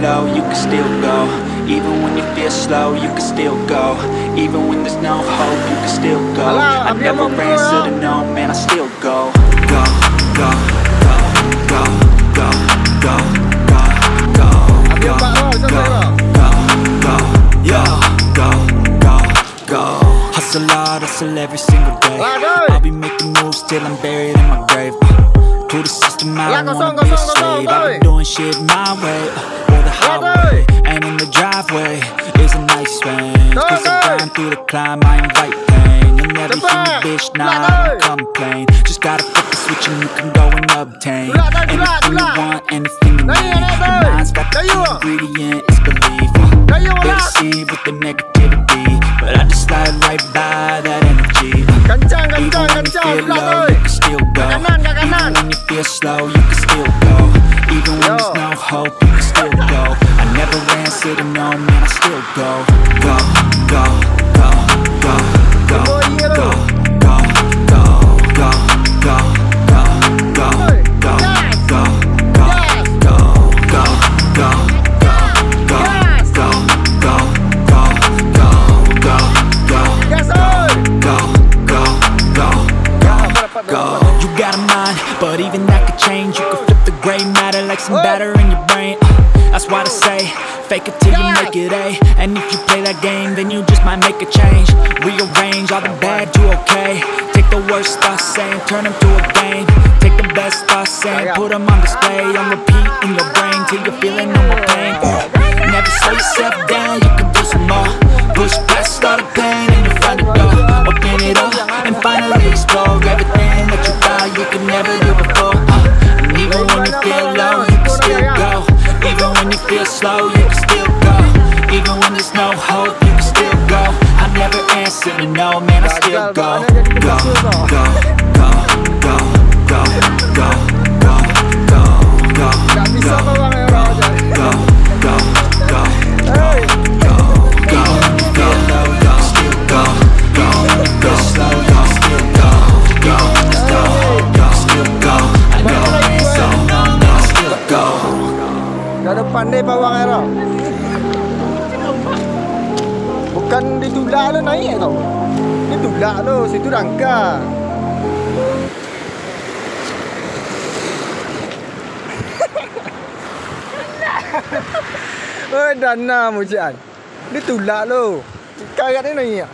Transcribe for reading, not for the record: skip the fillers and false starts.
low, you can still go. Even when you feel slow, you can still go. Even when there's no hope, you can still go. I never answer to no, man, I still go. Go, go, go, go, go, go, go, go, go, go, go, go, yo, go, go, go. Hustle hard, hustle every single day. I'll be making moves till I'm buried in my grave. To the system, I don't wanna be a slave. I've been doing shit my way, or the highway. And in the driveway is a nice range. Cause I grind through the climb, I invite pain. And everything a bitch, nah, I don't complain. Just gotta flip the switch and you can go and obtain anything you want, anything you need. Your mind's got the ingredient, it's belief. They deceive with the negativity, but I just slide right by that energy. Even when you feel low, you can still go. Even when you feel slow, you can still go. Even when there's no hope, you can still go. I never answer to no, man, I still go. Go, go, go, go, go, go, go, go, go, go, go, go, go, go, go, go, go. You got a mind, but even that could change. You can flip the gray matter like some batter in your brain. That's why they say, fake it till you make it A. And if you play that game, then you just might make a change. Rearrange all the bad to okay. Take the worst thoughts saying, turn them to a game. Take the best thoughts saying, put them on display. On repeat in your brain till you're feeling no more pain. Never slow yourself down, you can do some more. Push past all the pain and you find a door. Open it up and finally explore everything that you thought you could never do before. And even when you feel low, you can still go. Even when you feel slow, you can still go. Even when there's no hope, you can still go. I never answer to no, man, I still go. Go, go, go, go, go, go, go, go, go, go, go, go, go, go, go. Dah pandai bawang air. Bukan ditulak lo naik tau. Ditulak lo, situ rangka. Oh, dana mujian. Ditulak lo. Karat ni naik.